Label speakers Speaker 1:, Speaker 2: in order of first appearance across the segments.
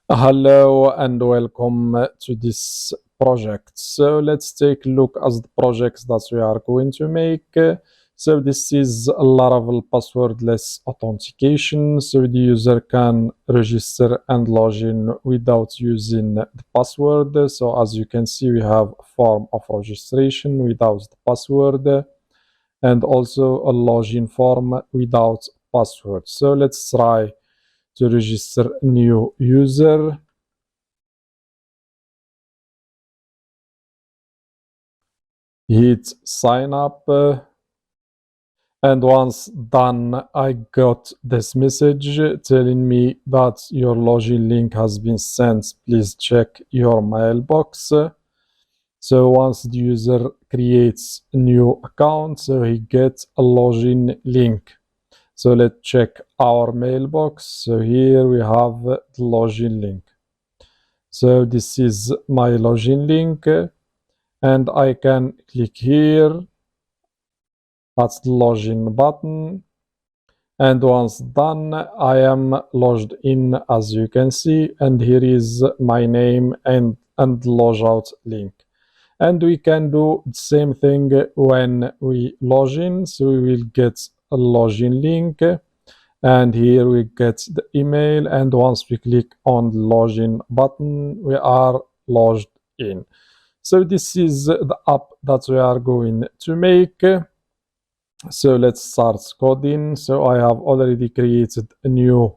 Speaker 1: Hello and welcome to this project. So let's take a look at the projects that we are going to make. So this is a Laravel passwordless authentication. So the user can register and log in without using the password. So as you can see, we have a form of registration without the password and also a login form without password. So let's try to register a new user. Hit sign up, and once done I got this message telling me that your login link has been sent, please check your mailbox. So once the user creates a new account, so he gets a login link. So let's check our mailbox. So here we have the login link. So this is my login link, and I can click here. That's the login button. And once done, I am logged in, as you can see, and here is my name and logout link. And we can do the same thing when we log in. So we will get a login link, and here we get the email, and once we click on the login button, we are logged in. So this is the app that we are going to make. So let's start coding. So I have already created a new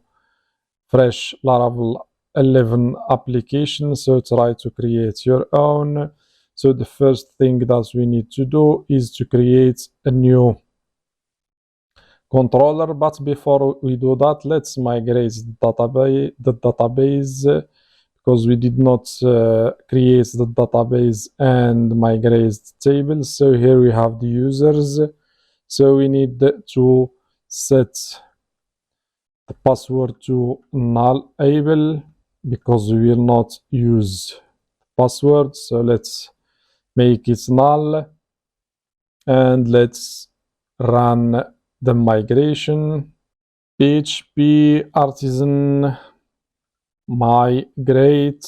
Speaker 1: fresh Laravel 11 application. So try to create your own. So the first thing that we need to do is to create a new controller. But before we do that, let's migrate the database, because we did not create the database and migrate the tables. So here we have the users. So we need to set the password to nullable, because we will not use password. So let's make it null, and let's run the migration. PHP artisan migrate.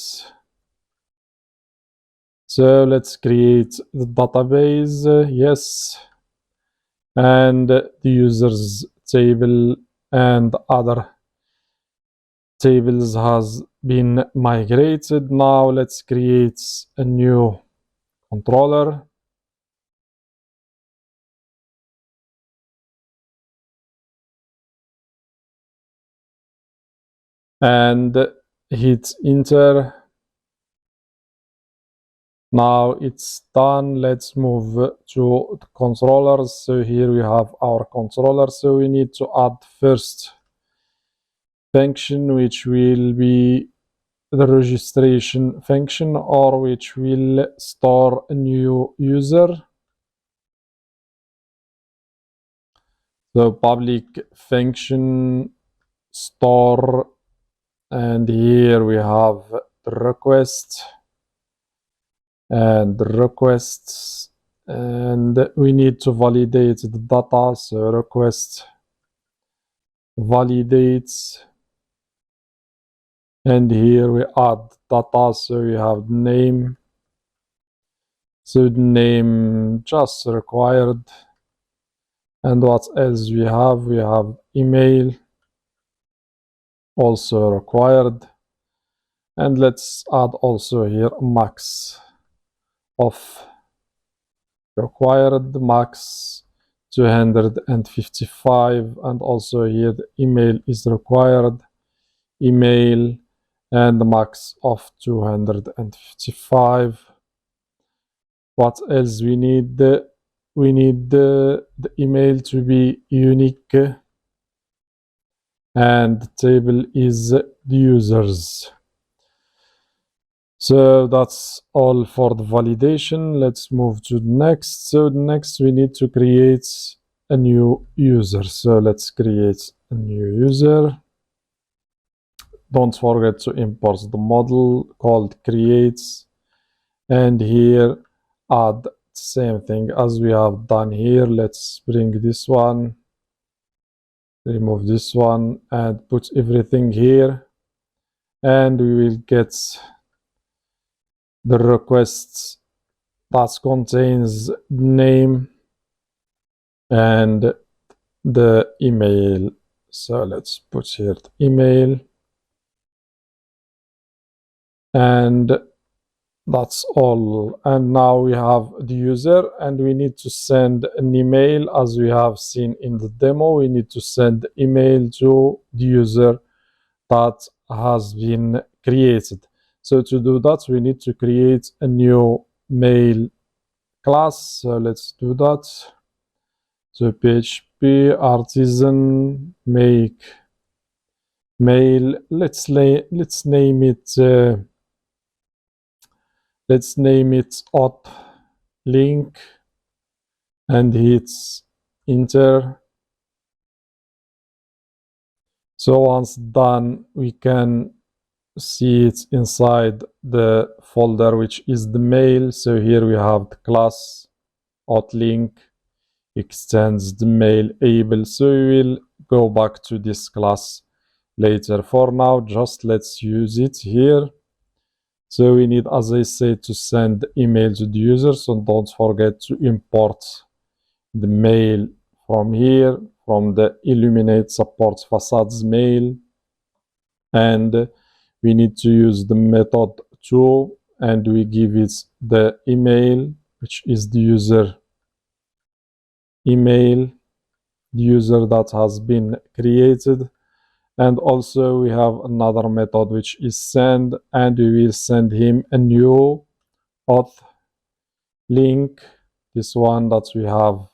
Speaker 1: So let's create the database. Yes. And the users table and other tables has been migrated. Now let's create a new controller. And hit enter. Now it's done. Let's move to the controllers. So here we have our controller. So we need to add first function, which will be the registration function, or which will store a new user. So public function store, and here we have the request and the requests, and we need to validate the data. So request validates, and here we add data. So we have name. So the name just required. And what else we have? We have email, also required. And let's add also here max of required, max 255, and also here the email is required, email, and the max of 255. What else we need? We need the email to be unique, and the table is the users. So that's all for the validation. Let's move to the next. So next we need to create a new user. So let's create a new user. Don't forget to import the model called creates, and here add the same thing as we have done here. Let's bring this one, remove this one, and put everything here. and we will get the request that contains name and the email. So let's put here the email, and that's all. And now we have the user, and we need to send an email. As we have seen in the demo, we need to send email to the user that has been created. So to do that, we need to create a new mail class. So let's do that. So PHP artisan make mail. Let's name it auth link and hit enter. So once done, we can see it inside the folder which is the mail. So here we have the class auth link extends the mail able. So we will go back to this class later. For now, just let's use it here. So we need, as I said, to send email to the user. So don't forget to import the mail from here, from the Illuminate Support Facades mail. And we need to use the method to, and we give it the email, which is the user email, the user that has been created. And also we have another method which is send, and we will send him a new auth link, this one that we have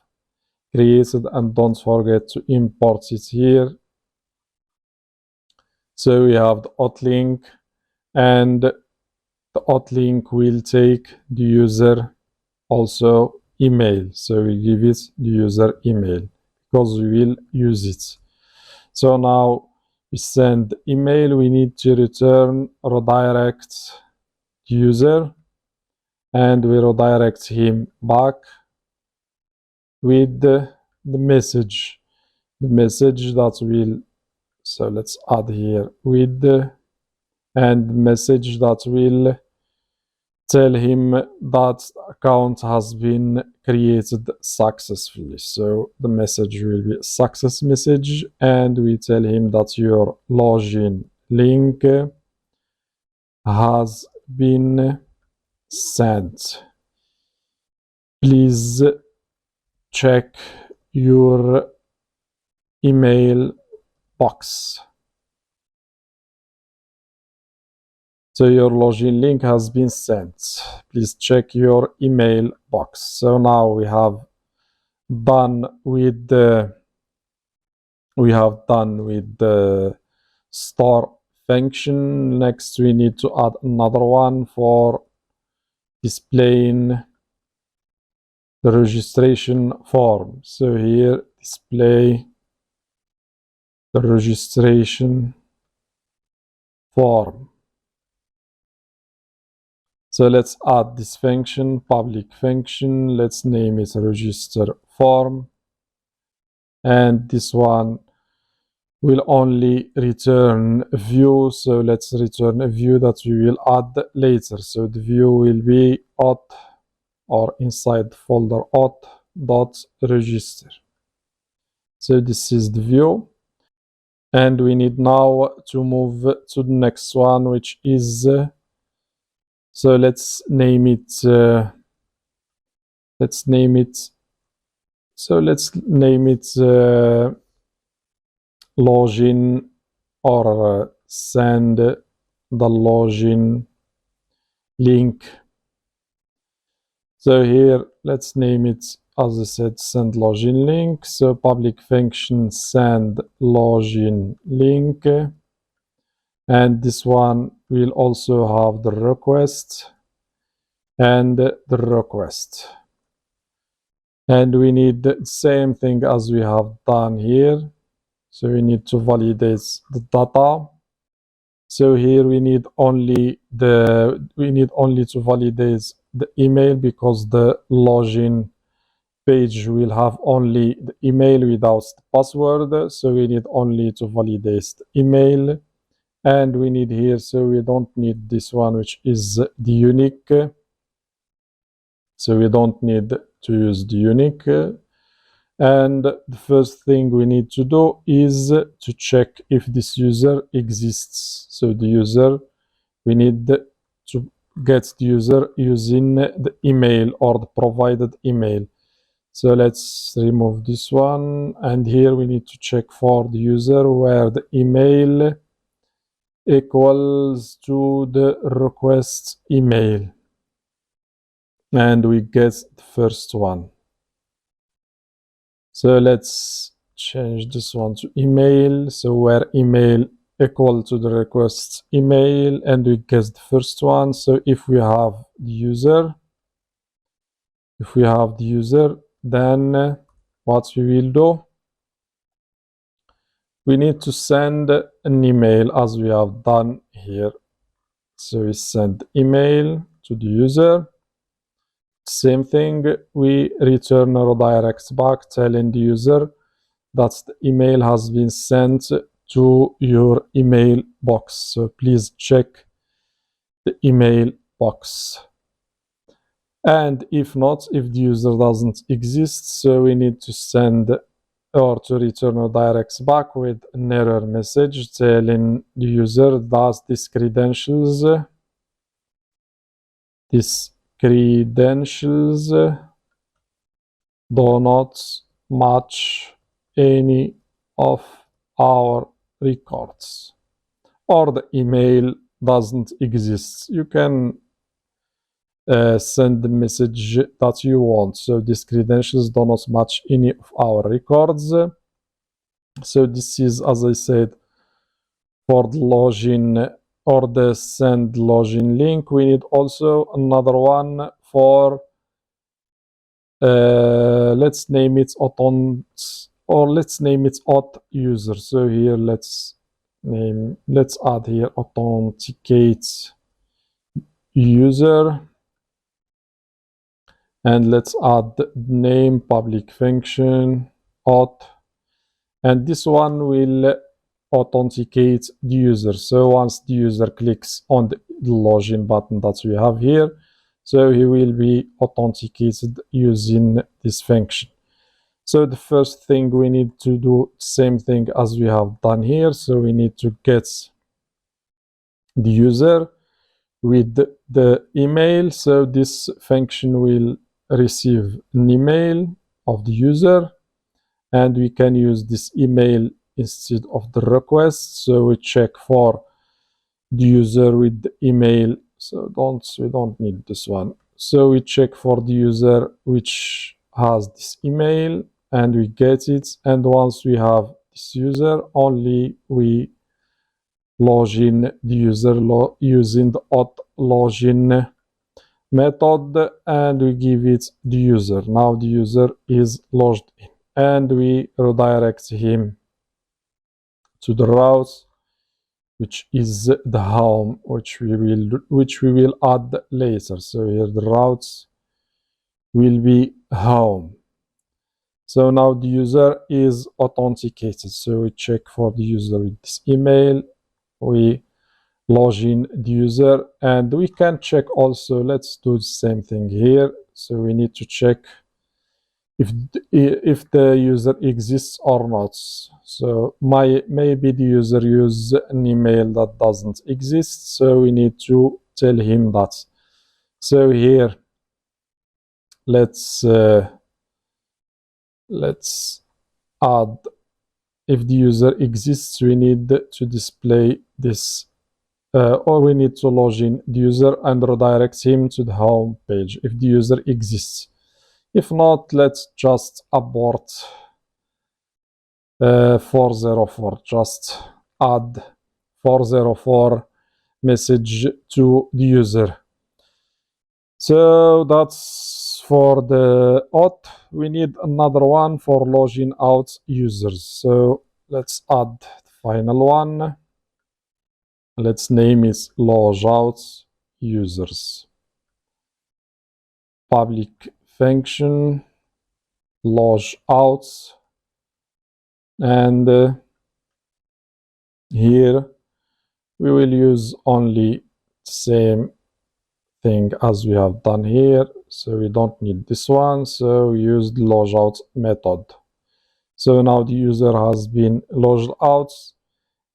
Speaker 1: created, and don't forget to import it here. So we have the auth link, and the auth link will take the user also email. So we give it the user email because we will use it. So now we send email, we need to return redirect user, and we redirect him back with the message that will, so let's add here with the, and message that will tell him that account has been created successfully. So the message will be a success message, and we tell him that your login link has been sent. Please check your email box. So your login link has been sent. Please check your email box. So now we have done with the store function. Next we need to add another one for displaying the registration form. So here display the registration form. So let's add this function, public function. Let's name it register form, and this one will only return a view. So let's return a view that we will add later. So the view will be auth, or inside the folder auth.register. So this is the view, and we need now to move to the next one, which is so let's name it login, or send the login link. So here let's name it, as I said, send login link. So public function send login link, and this one will also have the request and the request. And we need the same thing as we have done here. So we need to validate the data. So here we need only to validate the email, because the login page will have only the email without the password. So we need only to validate the email, And we need here, so we don't need this one, which is the unique. So we don't need to use the unique. And the first thing we need to do is to check if this user exists. So the user, we need to get the user using the email or the provided email. So let's remove this one, and here we need to check for the user where the email equals to the request email, and we get the first one. So let's change this one to email, so where email equal to the request email, and we get the first one. So if we have the user, then what we will do, we need to send an email as we have done here. So we send email to the user. Same thing, we return a redirect back telling the user that the email has been sent to your email box. So please check the email box. And if not, if the user doesn't exist, so we need to send or to return a direct back with an error message telling the user that these credentials do not match any of our records, or the email doesn't exist. You can send the message that you want. So these credentials do not match any of our records. So this is, as I said, for the login or the send login link. We need also another one for let's name it let's name it auth user. So here let's add here authenticate user, and let's add the name public function auth, and this one will authenticate the user. So once the user clicks on the login button that we have here, so he will be authenticated using this function. So the first thing we need to do, same thing as we have done here. So we need to get the user with the email. So this function will receive an email of the user, and we can use this email instead of the request. So we check for the user with the email. So we don't need this one. So we check for the user which has this email, and we get it. And once we have this user, only we log in the user using the auth login method, and we give it the user. Now the user is logged in, and we redirect him to the route, which is the home, which we will add later. So here the routes will be home. So now the user is authenticated. So we check for the user with this email. We log in the user, and we can check also, let's do the same thing here. So we need to check if the user exists or not. So maybe the user uses an email that doesn't exist, so we need to tell him that. So here let's add, if the user exists, we need to display this, or we need to log in the user and redirect him to the home page if the user exists. If not, let's just abort 404, just add 404 message to the user. So that's for the auth. We need another one for logging out users. So let's add the final one. Let's name it logout users. Public function logout, and here we will use only the same thing as we have done here. So we don't need this one. So we use the logout method. So now the user has been logged out,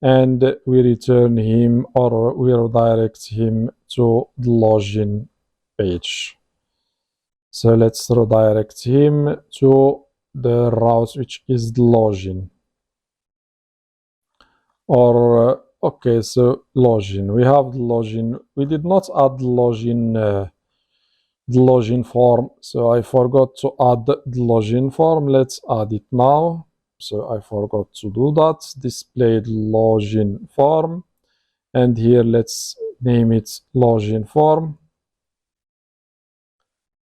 Speaker 1: and we return him, or we redirect him to the login page. So let's redirect him to the route which is the login. Or okay, so login. We have the login. We did not add the login form, so I forgot to add the login form. Let's add it now. So I forgot to do that. Display the login form, and here let's name it login form,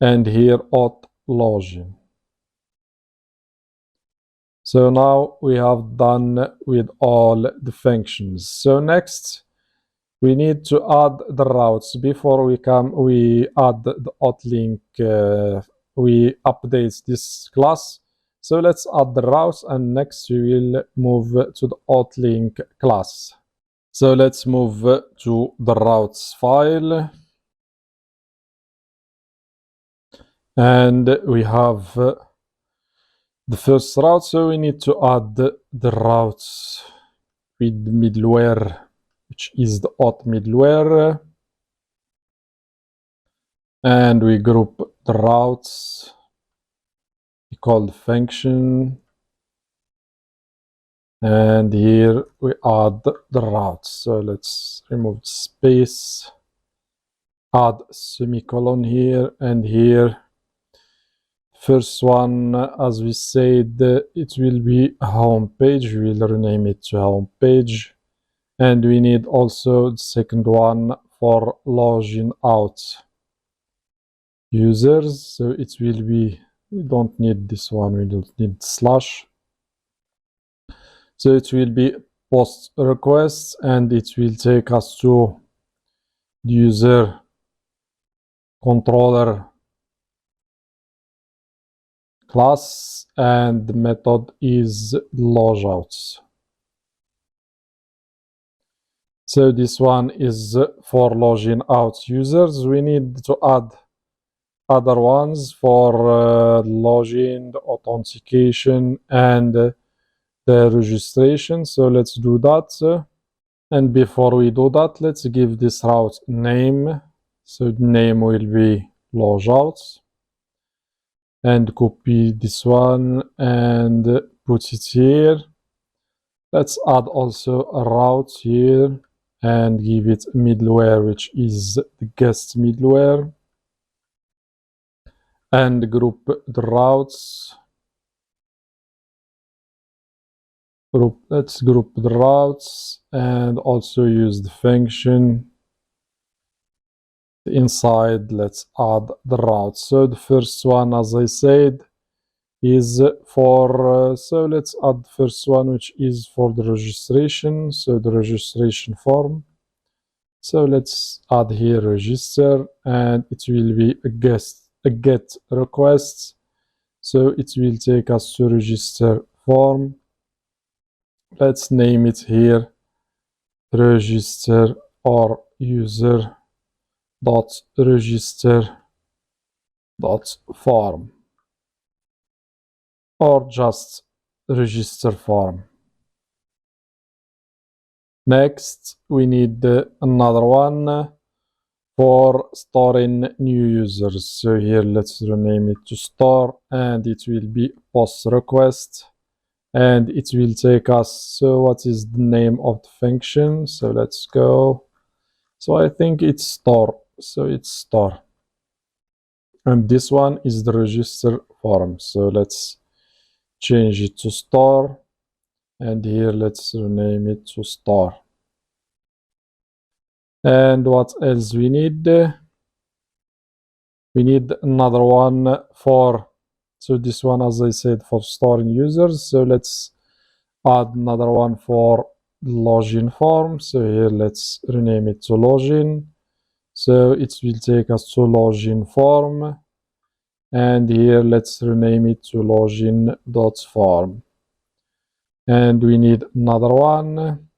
Speaker 1: and here auth login. So now we have done with all the functions. So next we need to add the routes. Before we add the auth link, we update this class. So let's add the routes, and next we will move to the auth link class. So let's move to the routes file, and we have the first route. So we need to add the routes with middleware, which is the auth middleware, and we group the routes. We call the function, and here we add the routes. So let's remove the space, add semicolon here, and here first one, as we said, it will be a home page. We will rename it to home page, and we need also the second one for login out users. So it will be, we don't need this one, we don't need slash. So it will be post request, and it will take us to the user controller class, and the method is logouts. So this one is for login out users. We need to add other ones for login, the authentication, and the registration. So let's do that. And before we do that, let's give this route name. So the name will be logouts, and copy this one and put it here. Let's add also a route here and give it middleware, which is the guest middleware, and group the routes. Let's group the routes and also use the function. Inside, let's add the routes. So the first one, as I said, is for, so let's add the first one, which is for the registration. So the registration form. So let's add here register, and it will be a get request. So it will take us to register form. Let's name it here register, or user dot register dot form, or just register form. Next, we need another one for storing new users. So here, let's rename it to store, and it will be post request, and it will take us, so what is the name of the function? So let's go. So I think it's store. So it's store. And this one is the register form. So let's change it to store. And here, let's rename it to store. And what else we need? We need another one for, so this one, as I said, for storing users. So let's add another one for login form. So here, let's rename it to login. So it will take us to login form. And here, let's rename it to login.form. And we need another one.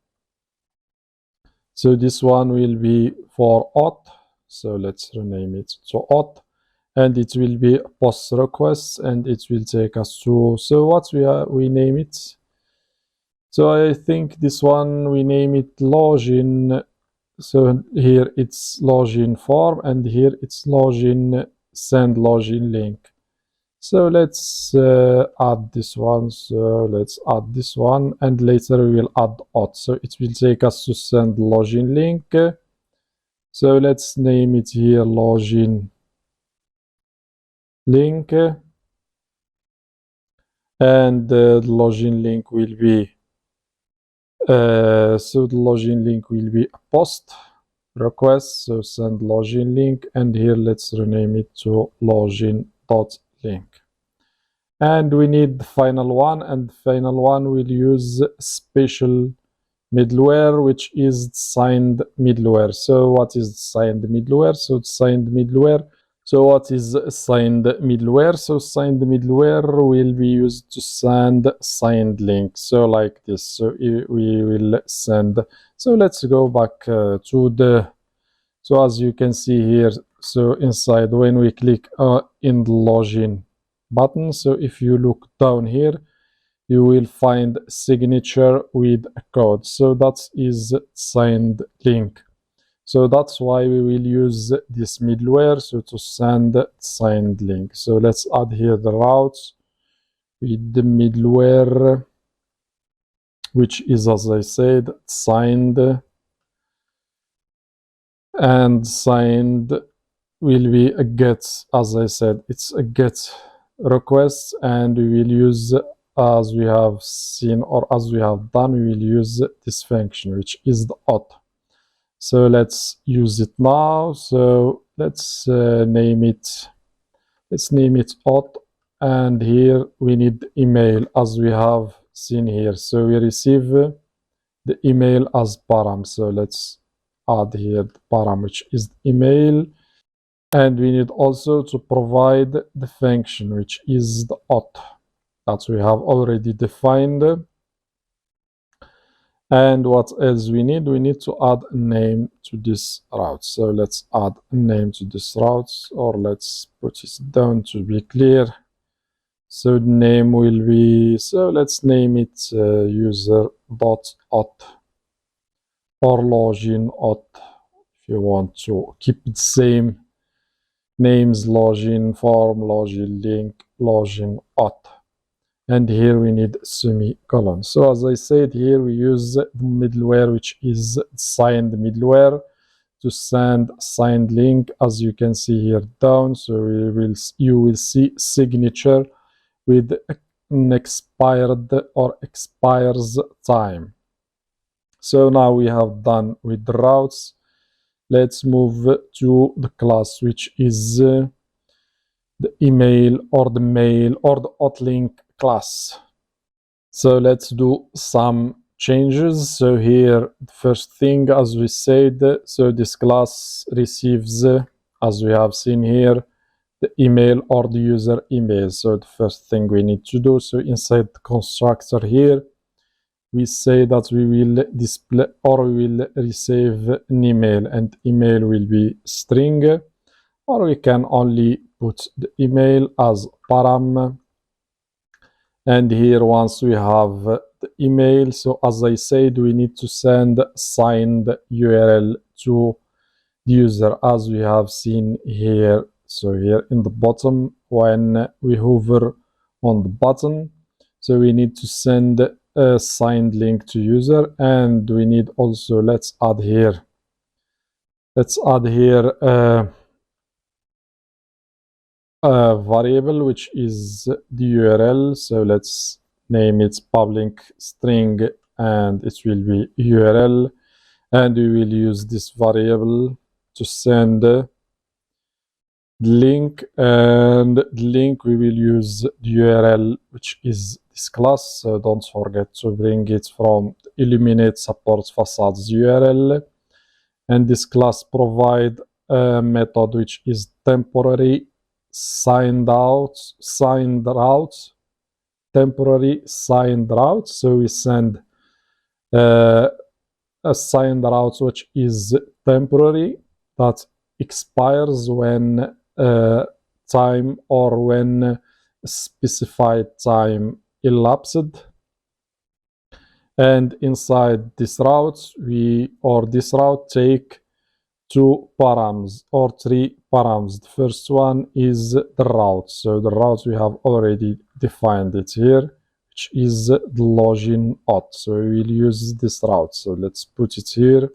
Speaker 1: So this one will be for auth. So let's rename it to auth. And it will be post requests, and it will take us to, so what we name it. So I think this one we name it login. So here it's login form, and here it's login send login link. So let's add this one. So let's add this one, and later we will add auth. So it will take us to send login link. So let's name it here login link, and the login link will be so the login link will be a post request. So send login link, and here let's rename it to login.link. And we need the final one, and the final one will use special middleware, which is signed middleware. So what is signed middleware? So signed middleware. So what is signed middleware? So signed middleware will be used to send signed link. So like this. So we will send. So let's go back to the. So as you can see here, so inside when we click in the login button, so if you look down here, you will find signature with a code. So that is signed link. So that's why we will use this middleware, so to send signed link. So let's add here the routes with the middleware, which is, as I said, signed, and signed will be a get. As I said, it's a get request, and we will use, as we have seen or as we have done, we will use this function, which is the auth. So let's use it now. So let's name it auth, and here we need email, as we have seen here. So we receive the email as param. So let's add here the param, which is email. And we need also to provide the function, which is the auth, that we have already defined. And what else we need? We need to add a name to this route. So let's add a name to this route, or let's put it down to be clear. So the name will be, so let's name it user.auth or login auth, if you want to keep it same names: login form, login link, login auth. And here we need semicolon. So as I said, here we use the middleware, which is signed middleware, to send signed link, as you can see here down. So you will see signature with an expired or expires time. So now we have done with the routes. Let's move to the class, which is the email or the mail or the auth-link class. So let's do some changes. So here, the first thing, as we said, so this class receives, as we have seen here, the email or the user email. So the first thing we need to do, so inside the constructor here, we say that we will display or we will receive an email, and email will be string, or we can only put the email as param. And here, once we have the email, so as I said, we need to send signed URL to the user, as we have seen here. So here in the bottom, when we hover on the button, so we need to send a signed link to user. And we need also, let's add here a variable, which is the URL. So let's name it public string, and it will be URL. And we will use this variable to send the link, and the link we will use the URL, which is this class. So don't forget to bring it from eliminate support facades URL. And this class provide a method which is temporary signed route. Temporary signed route. So we send assigned route which is temporary, that expires when time or when specified time elapsed. And inside this route, this route take two params or three params. The first one is the route. So the route we have already defined it here, which is the login auth. So we will use this route. So let's put it here.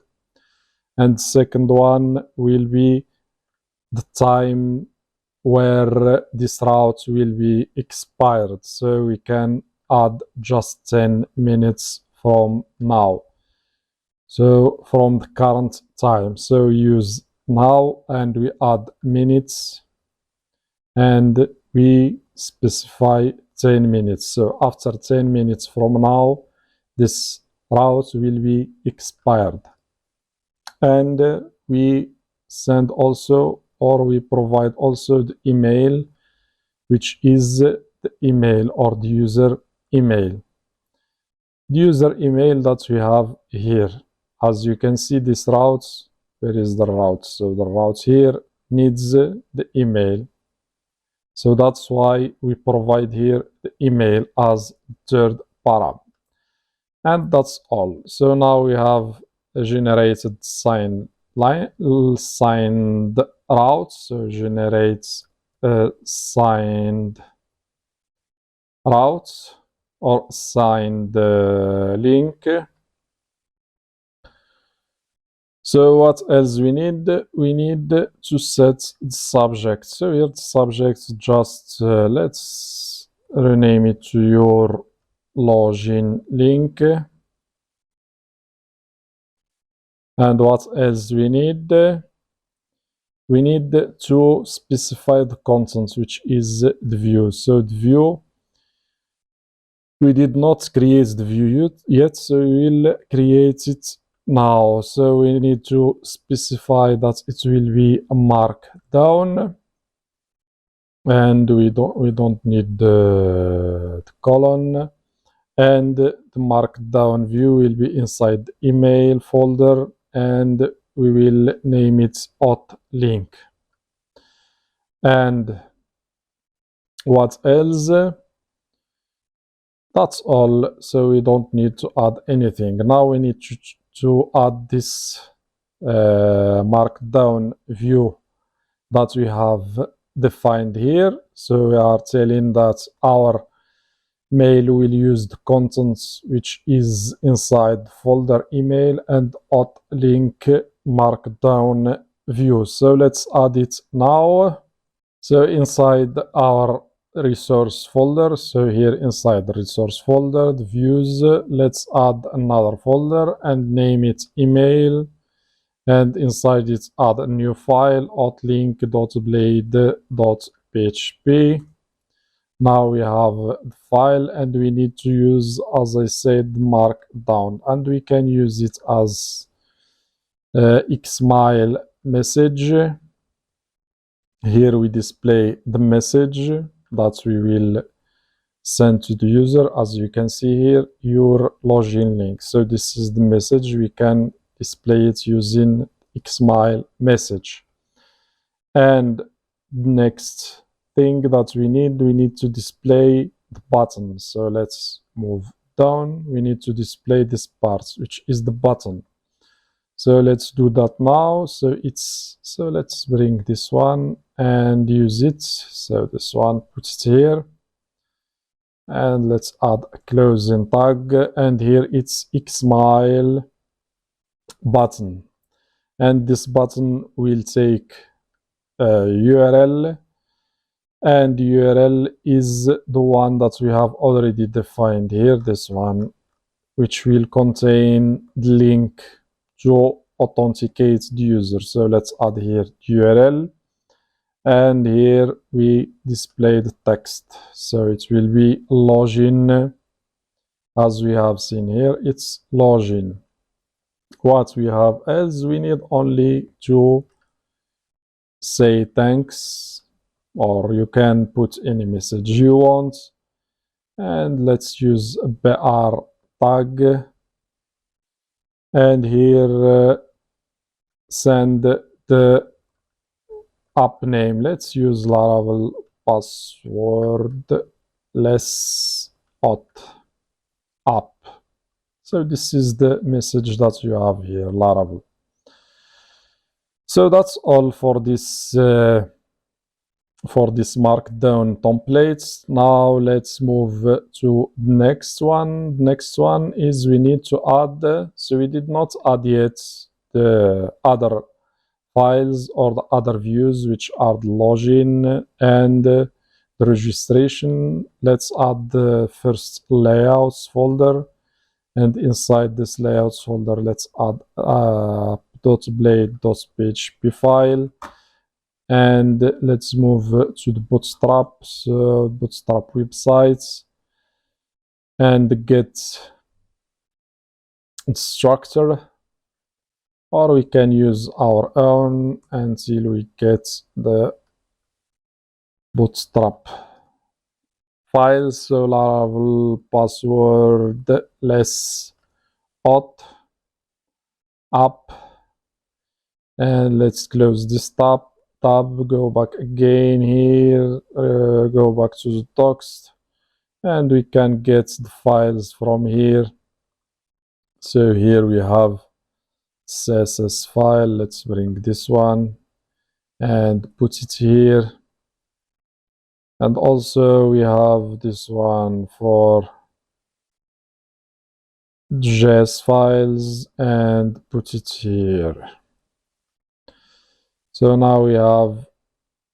Speaker 1: And the second one will be the time where this route will be expired. So we can add just 10 minutes from now. So from the current time. So use now and we add minutes and we specify 10 minutes. So after 10 minutes from now, this route will be expired. And we send also, or we provide also the email, which is the email or the user email. The user email that we have here. As you can see, this route, where is the route? So the route here needs the email. So that's why we provide here the email as third param. And that's all. So now we have a generated signed route. So generates a signed route or signed link. So what else we need? We need to set the subject. So here the subject, just let's rename it to your login link. And what else we need? We need to specify the content, which is the view. So the view, we did not create the view yet, so we will create it now. So we need to specify that it will be a markdown, and we don't need the colon, and the markdown view will be inside the email folder, and we will name it auth link. And what else? That's all. So we don't need to add anything. Now we need to add this markdown view that we have defined here. So we are telling that our mail will use the contents which is inside folder email and auth link markdown view. So let's add it now. So inside our resource folder, so here inside the resource folder, the views, let's add another folder and name it email, and inside it add a new file, auth-link.blade.php. Now we have the file and we need to use, as I said, markdown, and we can use it as xmile message. Here we display the message that we will send to the user. As you can see here, your login link. So this is the message. We can display it using xmile message. And next thing that we need to display the button. So let's move down. We need to display this part, which is the button. So let's do that now. So let's bring this one and use it. So this one, put it here. And let's add a closing tag. And here it's xmile button. And this button will take a URL. And URL is the one that we have already defined here, this one, which will contain the link to authenticate the user. So let's add here URL, and here we display the text. So it will be login, as we have seen here, it's login. What we have else, we need only to say thanks, or you can put any message you want, and let's use a BR tag. and here send the app name. Let's use Laravel passwordless auth app. So this is the message that you have here, Laravel. So that's all for this markdown templates. Now let's move to next one. Next one is we need to add, so we did not add yet the other files or the other views, which are the login and the registration. Let's add the first layouts folder, and inside this layouts folder, let's add .blade.php file, and let's move to the bootstrap, so bootstrap websites, and get its structure, or we can use our own until we get the bootstrap files. So Laravel passwordless auth app, and let's close this tab, go back again here, go back to the docs, and we can get the files from here. So here we have CSS file. Let's bring this one and put it here, and also we have this one for JS files, and put it here. So now we have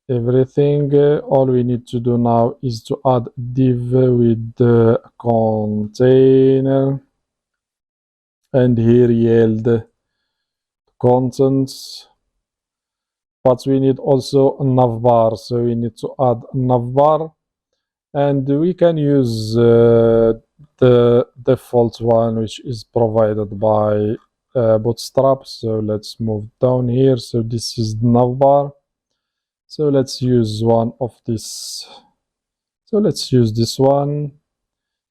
Speaker 1: everything. All we need to do now is to add div with the container, and here yield contents, but we need also a navbar, so we need to add navbar, and we can use the default one, which is provided by Bootstrap. So let's move down here. So this is the navbar, so let's use one of this. So let's use this one.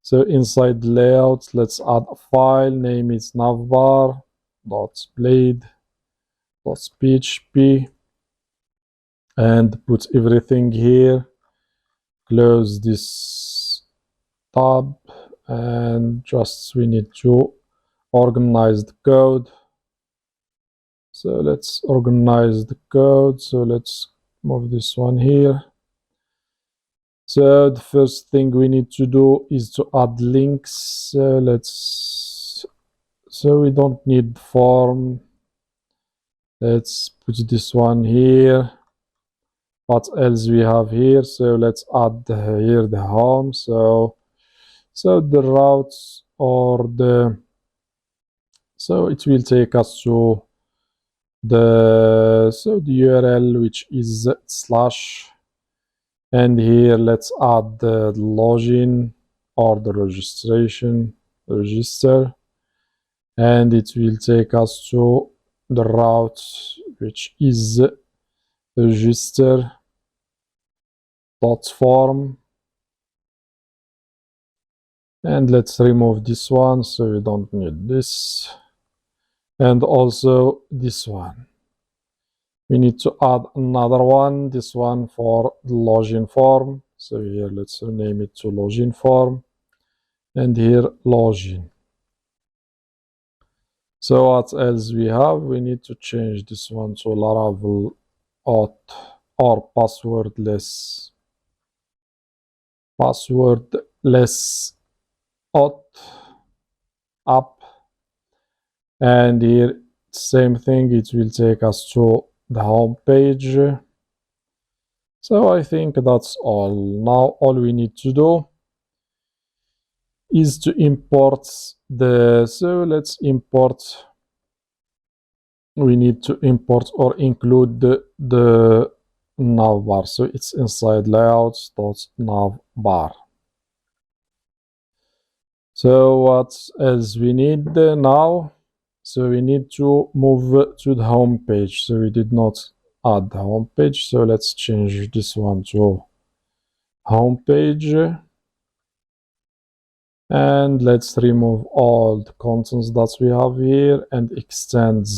Speaker 1: So inside the layout, let's add a file, name is navbar.blade.php, and put everything here. Close this tab, and just we need to organize the code. So let's organize the code. So let's move this one here. So the first thing we need to do is to add links. So we don't need the form. Let's put this one here. What else we have here? So let's add here the home. So the routes, or so it will take us to the URL, which is slash, and here let's add the login or the register, and it will take us to the route, which is register.form, and let's remove this one, so we don't need this, and also this one. We need to add another one, this one for the login form. So here let's rename it to login form, and here login. So what else we have? We need to change this one to Laravel auth or passwordless auth app, and here same thing, it will take us to the home page. So I think that's all. Now all we need to do is to import so let's import, we need to import or include the navbar, so it's inside layouts.navbar. So what else we need now? So we need to move to the home page. So we did not add the home page, so let's change this one to home page, And let's remove all the contents that we have here and extend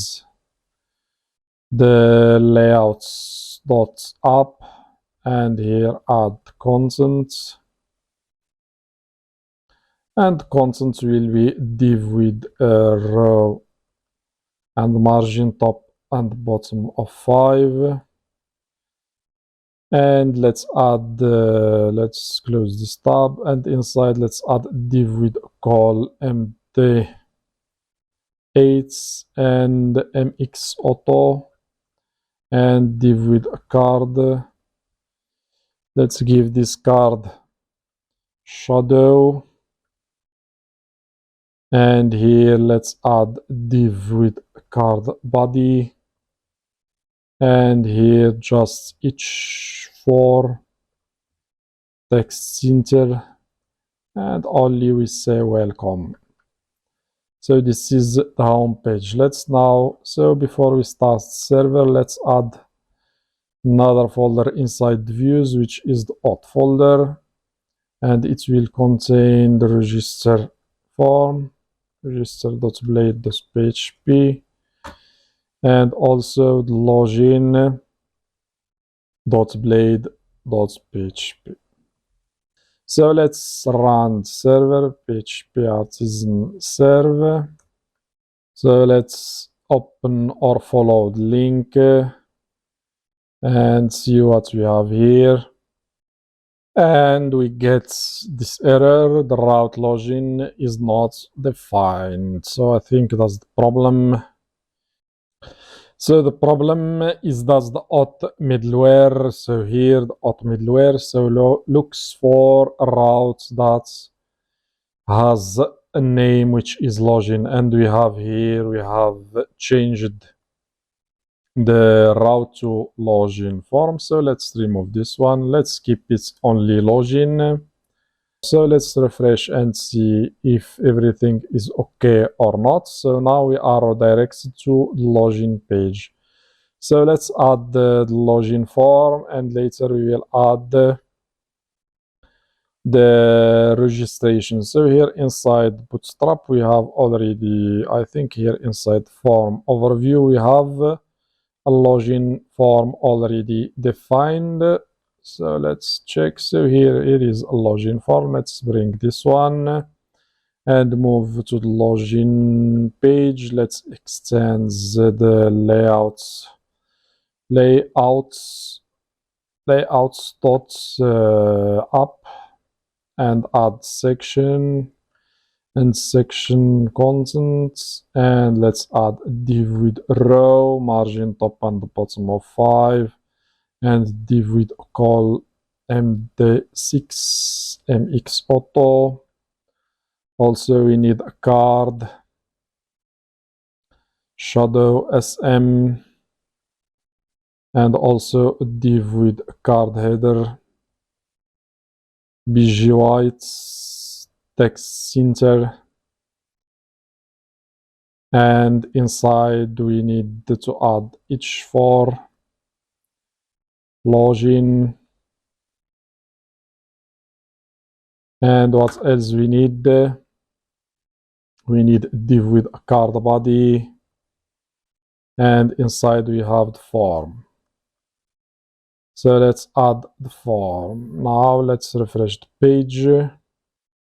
Speaker 1: the layouts dot up, and here add content, and content will be div with a row and margin top and bottom of 5. And let's add let's close this tab, and inside let's add div with call empty 8 and mx auto, and div with a card. Let's give this card shadow, and here let's add div with card body, and here just each for text center, and only we say welcome. So this is the home page. Let's now, so before we start server, let's add another folder inside views, which is the auth folder, and it will contain the register form, register.blade.php, and also the login.blade.php. So let's run server php artisan server. So let's open or follow the link and see what we have here. And we get this error, the route login is not defined. So I think that's the problem. So the problem is that's the auth middleware. So here the auth middleware looks for a route that has a name which is login, and we have changed the route to login form. So let's remove this one. Let's keep it only login. So let's refresh and see if everything is okay or not. So now we are redirected to the login page. So let's add the login form, and later we will add the registration. So here inside Bootstrap we have already, I think here inside form overview we have a login form already defined. So let's check. So here it is a login form. Let's bring this one and move to the login page. Let's extend the layouts dot up, and add section and section contents, and let's add div with row, margin top and bottom of 5, and div with call md6 mx auto. Also we need a card shadow sm, and also a div with a card header bg white text center, and inside we need to add each for login. And what else we need? We need div with a card body, and inside we have the form. So let's add the form. Now let's refresh the page.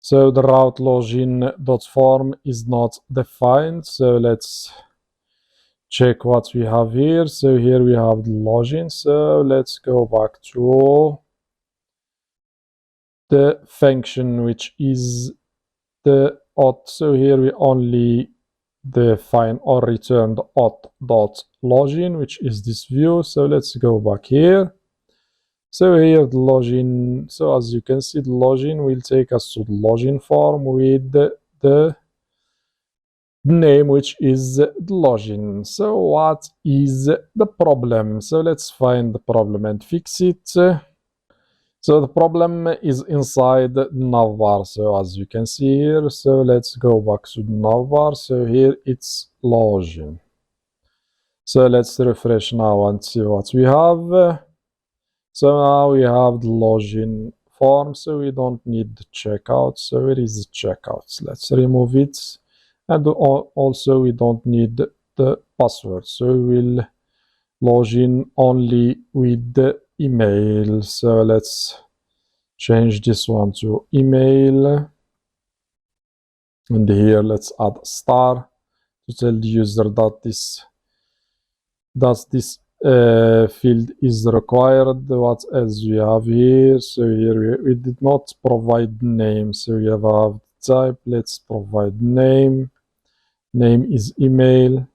Speaker 1: So the route login.form is not defined. So let's check what we have here. So here we have the login. So let's go back to the function, which is the auth. So here we only define or return the auth.login, which is this view. So let's go back here. So here the login, so as you can see, the login will take us to the login form with the name, which is the login. So what is the problem? So let's find the problem and fix it. So the problem is inside the navbar. So as you can see here, so let's go back to the navbar. So here it's login. So let's refresh now and see what we have. So now we have the login form, so we don't need the checkout. So where is the checkout? Let's remove it. And also we don't need the password, so we will log in only with the email. So let's change this one to email, and here let's add a star to tell the user that this field is required. What else we have here? So here we did not provide name, so we have type. Let's provide name. Name is email,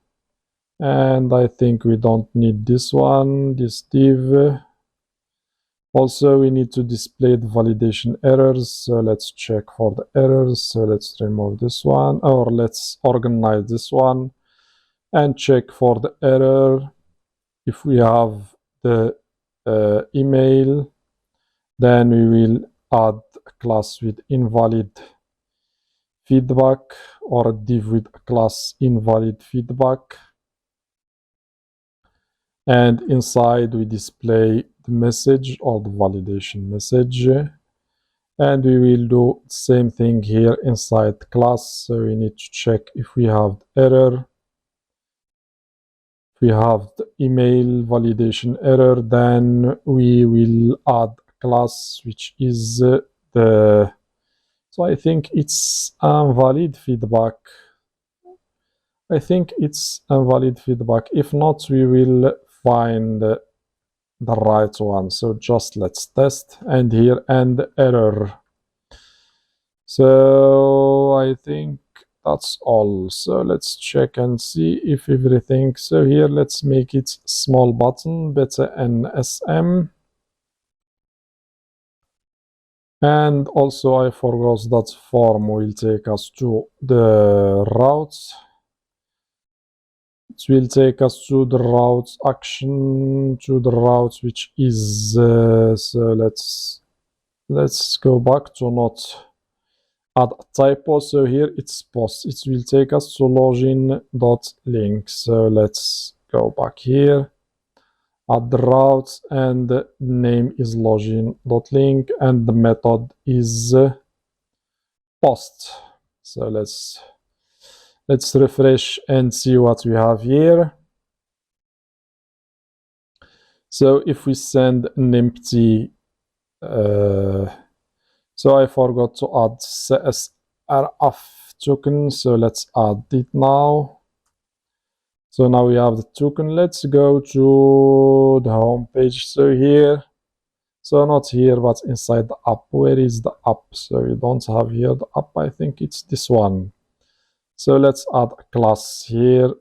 Speaker 1: and I think we don't need this one, this div. Also we need to display the validation errors, so let's check for the errors. So let's remove this one, or let's organize this one and check for the error. If we have the email, then we will add a class with invalid feedback, or a div with a class invalid feedback, and inside we display the message or the validation message. And we will do the same thing here inside the class. So we need to check if we have the error. If we have the email validation error, then we will add a class which is the, so I think it's invalid feedback. I think it's invalid feedback. If not, we will find the right one. So just let's test, and here end error. So I think that's all. So let's check and see if everything. So here let's make it small button, beta NSM. And also I forgot that form will take us to the routes. It will take us to the routes action, to the routes which is so let's go back to not add a typo. So here it's post. It will take us to login.link. So let's go back here, add the routes, and the name is login.link, and the method is post. So let's refresh and see what we have here. So if we send an empty, so I forgot to add CSRF token, so let's add it now. So now we have the token. Let's go to the home page. So here, so not here, but inside the app. Where is the app? So we don't have here the app. I think it's this one. So let's add a class here,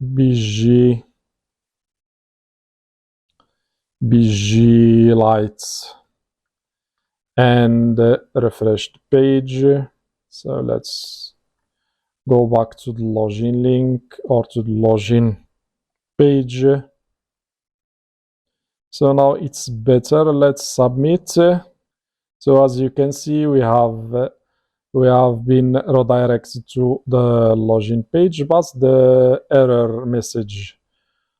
Speaker 1: bg lights, and refresh the page. So let's go back to the login link, or to the login page. So now it's better. Let's submit. So as you can see, we have been redirected to the login page, but the error message,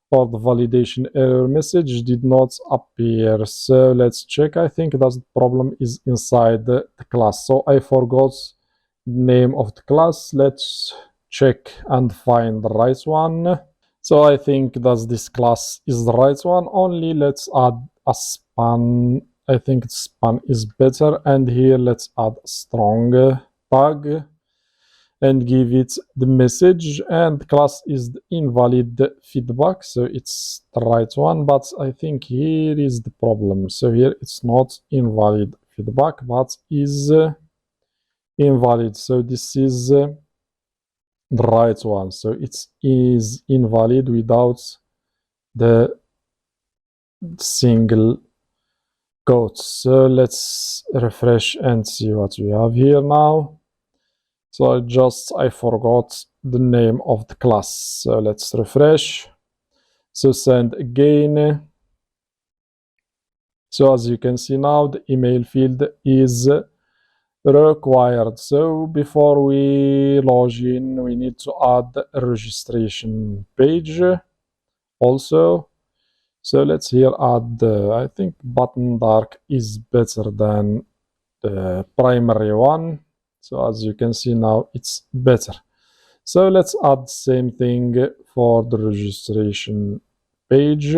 Speaker 1: or the validation error message, did not appear. So let's check. I think that the problem is inside the class. So I forgot the name of the class. Let's check and find the right one. So I think that this class is the right one. Only let's add a span. I think span is better. And here let's add a strong tag and give it the message, and the class is the invalid feedback. So it's the right one, but I think here is the problem. So here it's not invalid feedback, but is invalid. So this is the right one. So it is invalid without the single quote. So let's refresh and see what we have here now. So I forgot the name of the class. So let's refresh. So send again. So as you can see now, the email field is required. So before we log in, we need to add a registration page also. So let's here add, I think button dark is better than the primary one. So as you can see now, it's better. So let's add same thing for the registration page.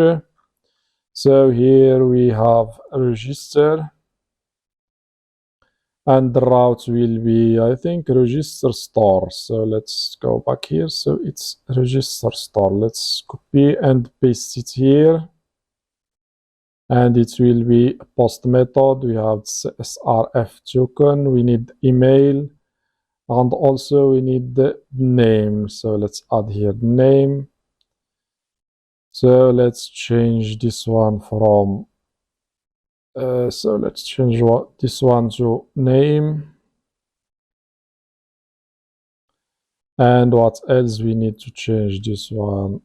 Speaker 1: So here we have register, and the route will be, I think, register store. So let's go back here. So it's register store. Let's copy and paste it here. And it will be post method. We have srf token. We need email. And also we need the name. So let's add here name. So let's change this one from so let's change this one to name. And what else we need to change this one?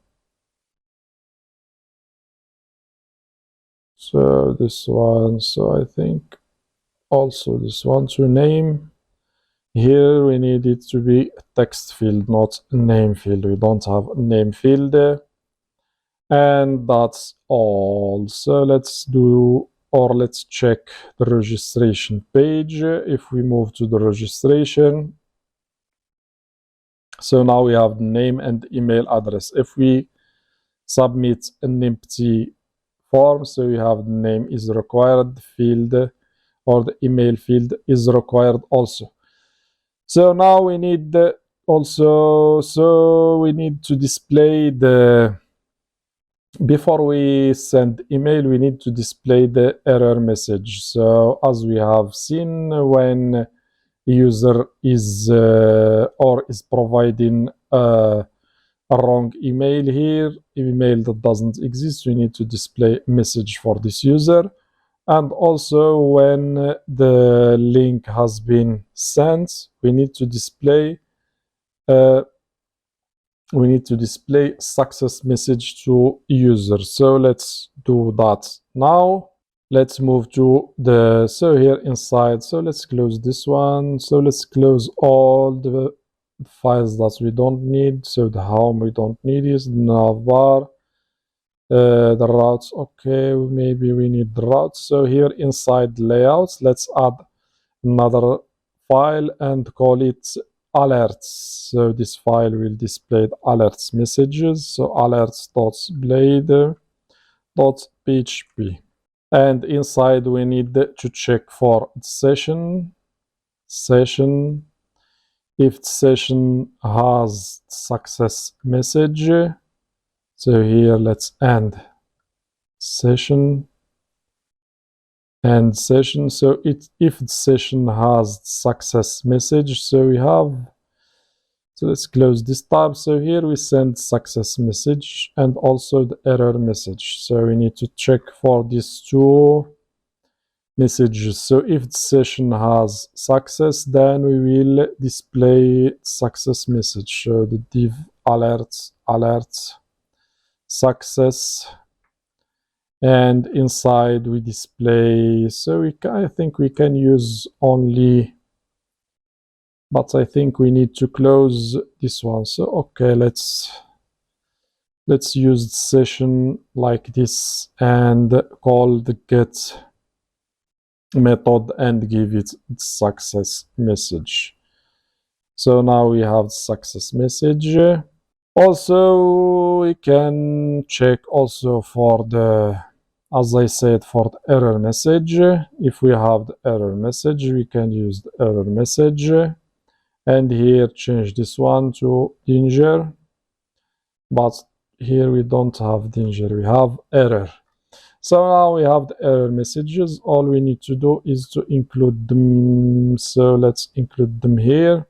Speaker 1: So this one, so I think also this one to name. Here we need it to be a text field, not a name field. We don't have a name field there. And that's all. So let's do, or let's check the registration page. If we move to the registration, so now we have name and email address. If we submit an empty form, so we have the name is required field, or the email field is required also. So now we need also, so we need to display the, before we send email, we need to display the error message. So as we have seen, when user is or is providing a wrong email here, email that doesn't exist, we need to display a message for this user. And also when the link has been sent, we need to display success message to user. So let's do that now. Let's move to the, so here inside, so let's close this one. So let's close all the files that we don't need. So the home we don't need is navbar. The routes, okay, maybe we need the routes. So here inside layouts, let's add another file and call it alerts. So this file will display the alerts messages. So alerts.blade.php. And inside we need to check for session. If the session has success message, so here let's end session and session. So if the session has success message, so we have, so let's close this tab. So here we send success message and also the error message. So we need to check for these two messages. So if the session has success, then we will display success message. So the div alert success, and inside we display, so I think we can use only, but I think we need to close this one. So okay, let's use the session like this and call the get method and give it success message. So now we have success message. Also we can check also for the, as I said, for the error message. If we have the error message, we can use the error message and here change this one to danger, but here we don't have danger, we have error. So now we have the error messages. All we need to do is to include them. So let's include them here.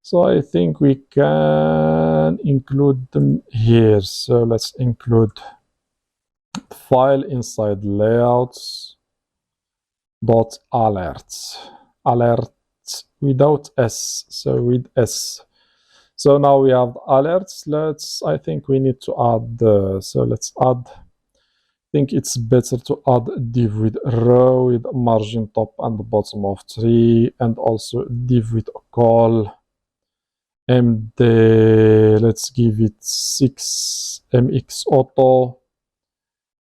Speaker 1: So I think we can include them here. So let's include the file inside layouts dot alerts, alert without s, so with s. So now we have alerts. I think we need to add so let's add, I think it's better to add a div with row with margin top and bottom of 3, and also a div with a call md, let's give it 6 mx auto,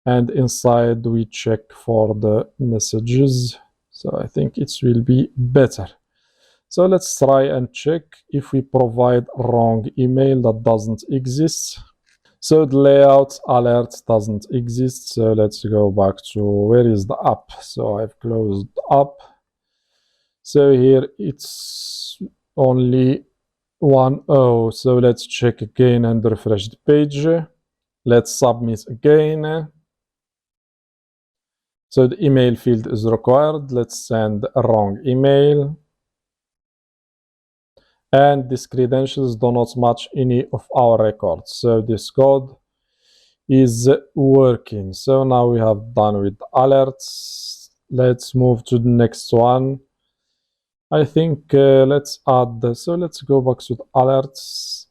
Speaker 1: and inside we check for the messages. So I think it will be better. So let's try and check if we provide wrong email that doesn't exist. So the layout alert doesn't exist. So let's go back to where is the app. So I've closed up. So here it's only 1.0. So let's check again and refresh the page. Let's submit again. So the email field is required. Let's send a wrong email. And these credentials do not match any of our records. So this code is working. So now we have done with alerts. Let's move to the next one. I think let's add, so let's go back to the alerts.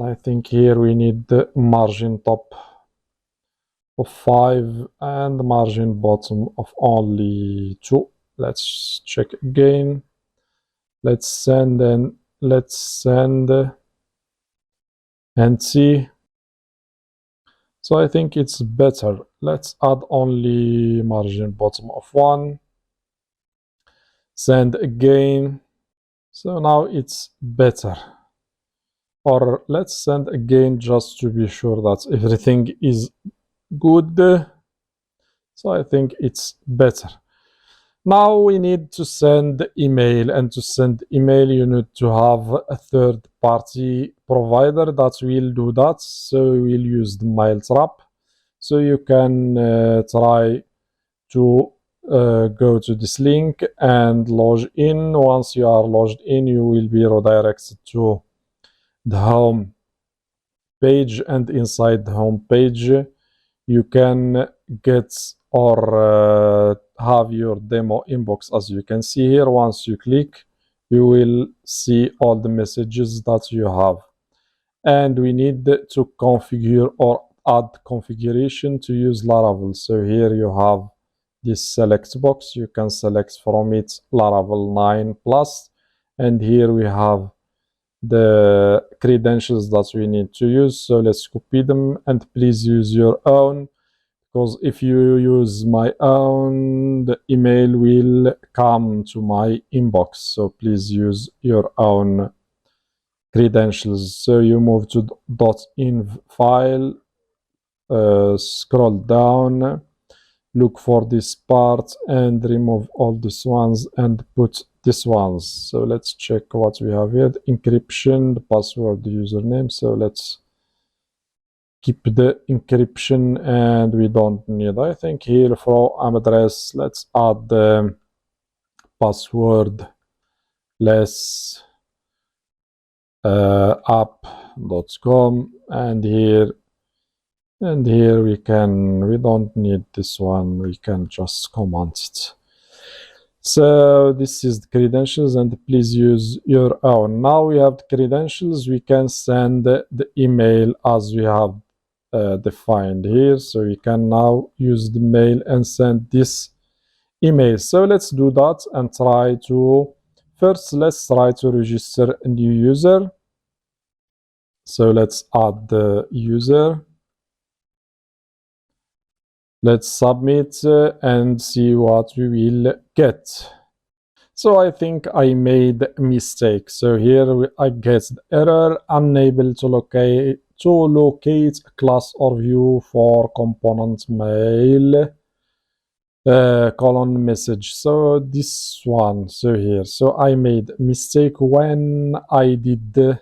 Speaker 1: I think here we need the margin top of 5 and margin bottom of only 2. Let's check again. Let's send and see. So I think it's better. Let's add only margin bottom of 1. Send again. So now it's better. Or let's send again just to be sure that everything is good. So I think it's better. Now we need to send email, and to send email you need to have a third party provider that will do that. So we'll use the mail trap. So you can try to go to this link and log in. Once you are logged in, you will be redirected to the home page, and inside the home page you can get or have your demo inbox. As you can see here, once you click you will see all the messages that you have, and we need to configure or add configuration to use Laravel. So here you have this select box. You can select from it Laravel 9 plus, and here we have the credentials that we need to use. So let's copy them, and please use your own, because if you use my own, the email will come to my inbox. So please use your own credentials. So you move to .inv file, scroll down, look for this part and remove all these ones and put these ones. So let's check what we have here: the encryption, the password, the username. So let's keep the encryption, and we don't need, I think, here for address. Let's add the password less app.com, and here we don't need this one, we can just comment it. So this is the credentials, and please use your own. Now we have the credentials, we can send the email as we have defined here. So we can now use the mail and send this email. So let's do that and try to, first let's try to register a new user. So let's add the user. Let's submit and see what we will get. So I think I made a mistake. So here I get the error, unable to locate a class or view for component mail colon message. So this one, so here, so I made a mistake when I did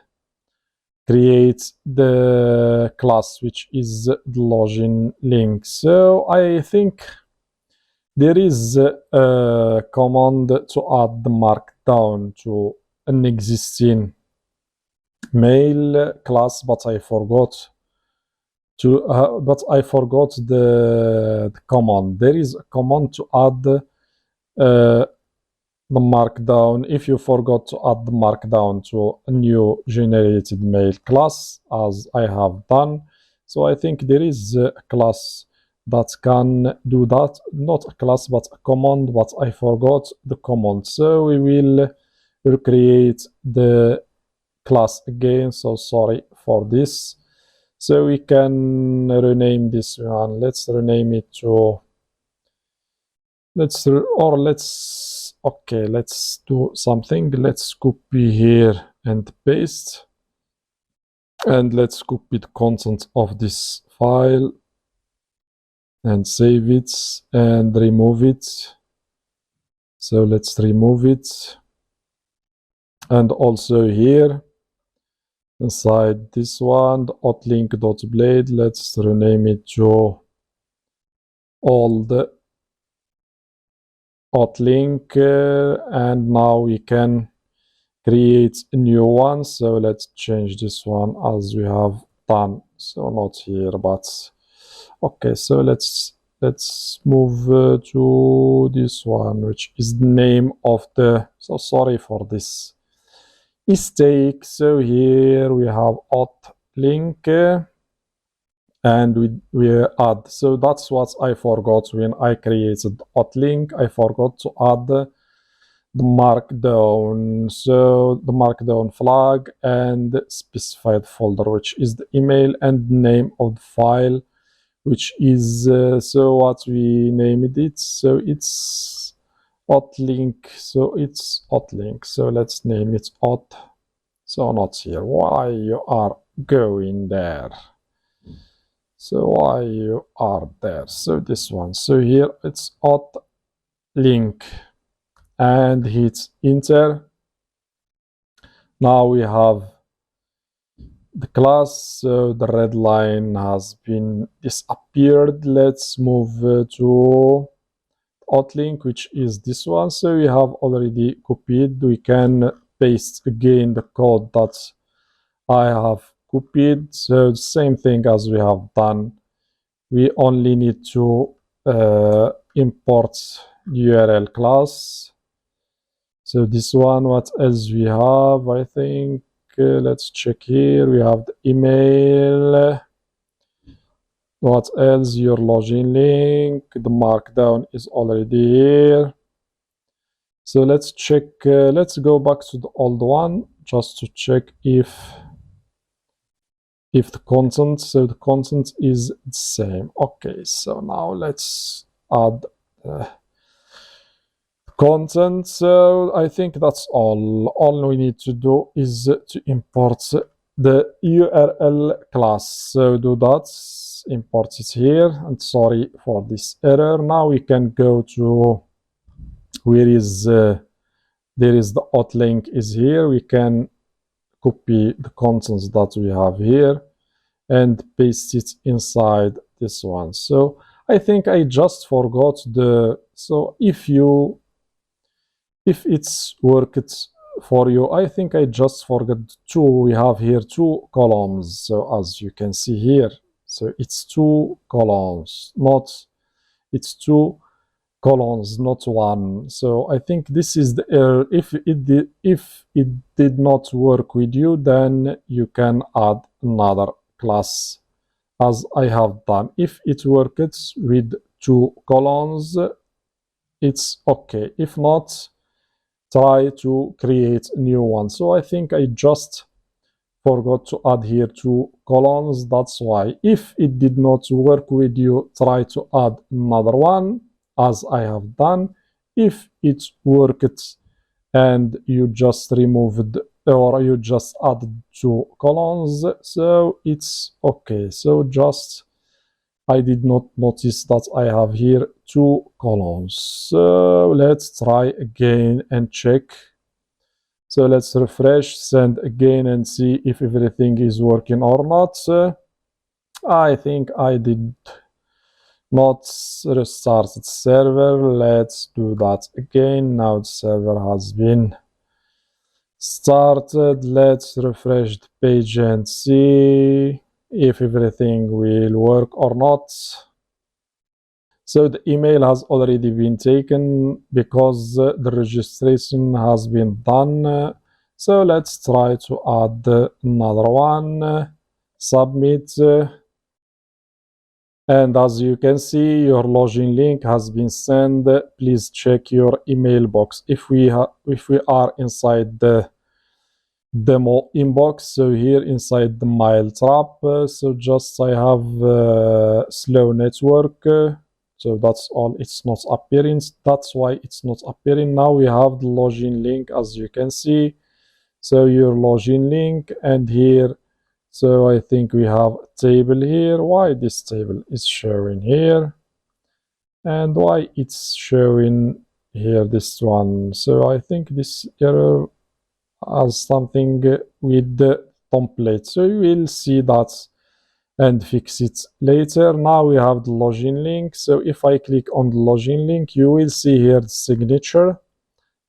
Speaker 1: create the class, which is the login link. So I think there is a command to add the markdown to an existing mail class, but I forgot the command. There is a command to add the markdown. If you forgot to add the markdown to a new generated mail class, as I have done, so I think there is a class that can do that, not a class but a command, but I forgot the command. So we will recreate the class again, so sorry for this. So we can rename this one. Let's rename it to let's do something. Let's copy here and paste, and let's copy the content of this file and save it and remove it. So let's remove it. And also here inside this one, the auth-link.blade, let's rename it to old auth-link, and now we can create a new one. So let's change this one as we have done. So not here, but okay. So let's move to this one, which is the name of the. So sorry for this mistake. So here we have auth link, and we add. So that's what I forgot when I created auth link. I forgot to add the markdown. So the markdown flag and specified folder, which is the email and name of the file, which is so what we named it. So it's auth link. So it's auth link. So let's name it auth. So not here. Why you are going there? So why you are there? So this one. So here it's auth link, and hit enter. Now we have the class. So the red line has been disappeared. Let's move to auth link, which is this one. So we have already copied. We can paste again the code that I have copied. So the same thing as we have done. We only need to import URL class. So this one, what else we have? I think let's check here. We have the email. What else? Your login link. The markdown is already here. So let's check. Let's go back to the old one just to check if the content. So the content is the same. Okay. So now let's add content. So I think that's all we need to do is to import the URL class. So do that, import it here, and sorry for this error. Now we can go to where is there is the auth link is here. We can copy the contents that we have here and paste it inside this one. So I think I just forgot so if it's worked for you, I think I just forgot we have here two columns. So as you can see here, so it's two columns, it's two columns, not one. So I think this is the error. If it did not work with you, then you can add another class as I have done. If it works with two columns, it's okay. If not, try to create a new one. So I think I just forgot to add here two columns. That's why. If it did not work with you, try to add another one as I have done. If it worked and you just removed or you just added two columns, so it's okay. So just I did not notice that I have here two columns. So let's try again and check. So let's refresh, send again, and see if everything is working or not. I think I did not restart the server. Let's do that again. Now the server has been started. Let's refresh the page and see if everything will work or not. So the email has already been taken because the registration has been done. So let's try to add another one, submit. And as you can see, your login link has been sent. Please check your email box. If we are inside the demo inbox, so here inside the mail trap, so just I have slow network, So that's all, it's not appearing. That's why it's not appearing. Now we have the login link, as you can see. So your login link, and here, so I think we have a table here. Why this table is showing here, and why it's showing here this one? So I think this error has something with the template. So you will see that and fix it later. Now we have the login link. So if I click on the login link, you will see here the signature.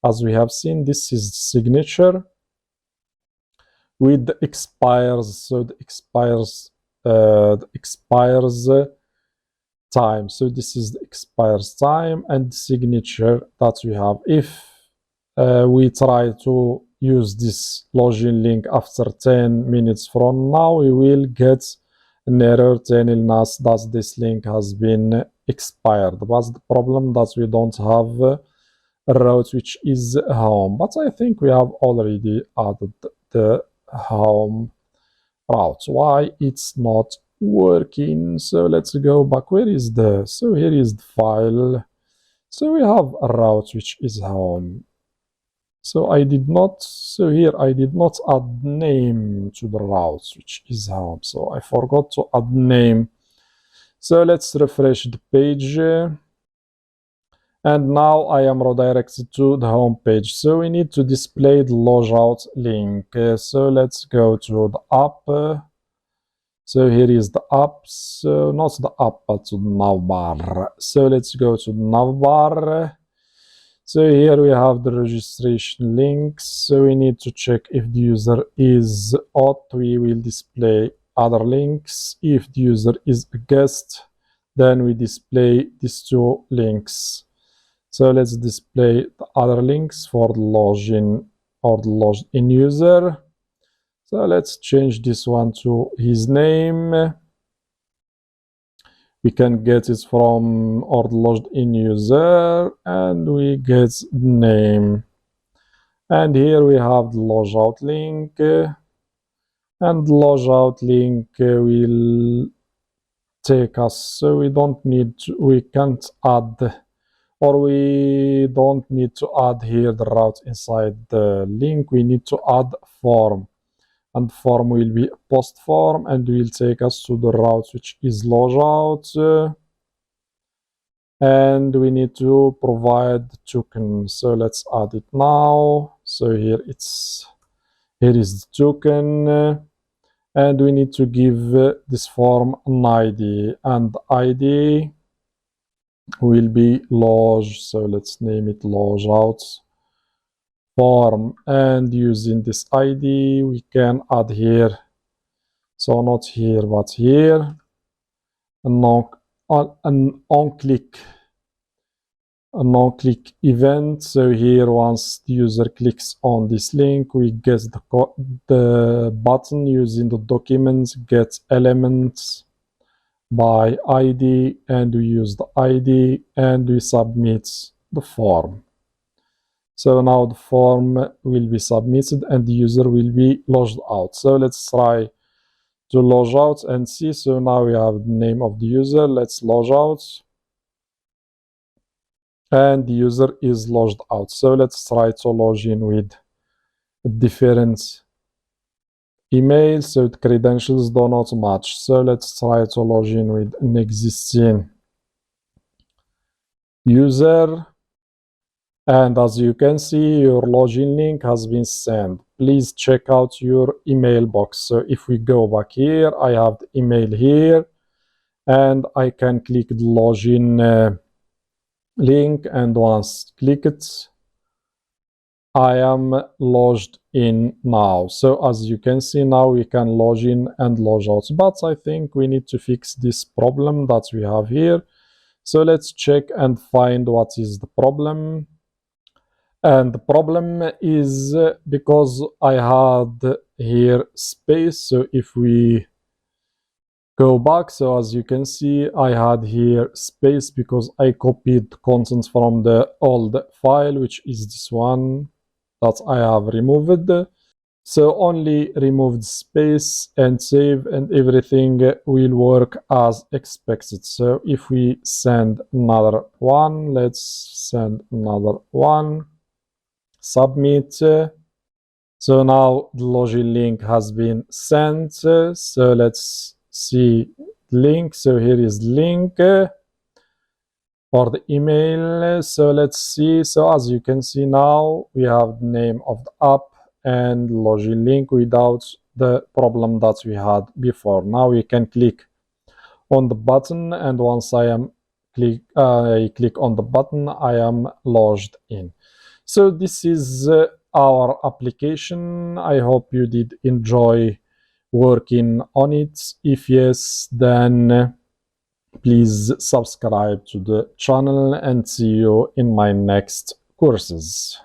Speaker 1: As we have seen, this is the signature with the expires. So the expires time. So this is the expires time and the signature that we have. If we try to use this login link after 10 minutes from now, we will get an error telling us that this link has been expired. But the problem that we don't have a route which is home. But I think we have already added the home route. Why it's not working? So let's go back. Where is the, so here is the file. So we have a route which is home. So I did not, so here I did not add name to the routes which is home. So I forgot to add name. So let's refresh the page. And now I am redirected to the home page. So we need to display the logout link. So let's go to the app. So here is the app. So not the app, but to the navbar. So let's go to the navbar. So here we have the registration links. So we need to check if the user is auth. We will display other links. If the user is a guest, then we display these two links. So let's display the other links for the login or the logged in user. So let's change this one to his name. We can get it from or the logged in user, and we get the name. And here we have the logout link, and the logout link will take us. So we don't need to, we can't add, or we don't need to add here the route inside the link. We need to add a form, and form will be a post form and will take us to the route which is logout. And we need to provide the token. So let's add it now. So here is the token, and we need to give this form an ID, and the ID will be log. So let's name it logout form, and using this ID we can add here, so not here but here, an on-click event. So here, once the user clicks on this link, we get the button using the documents get elements by ID, and we use the ID and we submit the form. So now the form will be submitted and the user will be logged out. So let's try to log out and see. So now we have the name of the user. Let's log out, and the user is logged out. So let's try to log in with a different email. So the credentials do not match. So let's try to log in with an existing user. And as you can see, your login link has been sent. Please check out your email box. So if we go back here, I have the email here, and I can click the login link, and once click it, I am logged in now. So as you can see, now we can log in and log out. But I think we need to fix this problem that we have here. So let's check and find what is the problem. And the problem is because I had here space. So if we go back, so as you can see, I had here space because I copied content from the old file, which is this one that I have removed. So only remove the space and save, and everything will work as expected. So if we send another one, let's send another one, submit. So now the login link has been sent. So let's see link. So here is link for the email. So let's see. So as you can see now, we have the name of the app and login link without the problem that we had before. Now we can click on the button, and once I click on the button, I am logged in. So this is our application. I hope you did enjoy working on it. If yes, then please subscribe to the channel and see you in my next courses.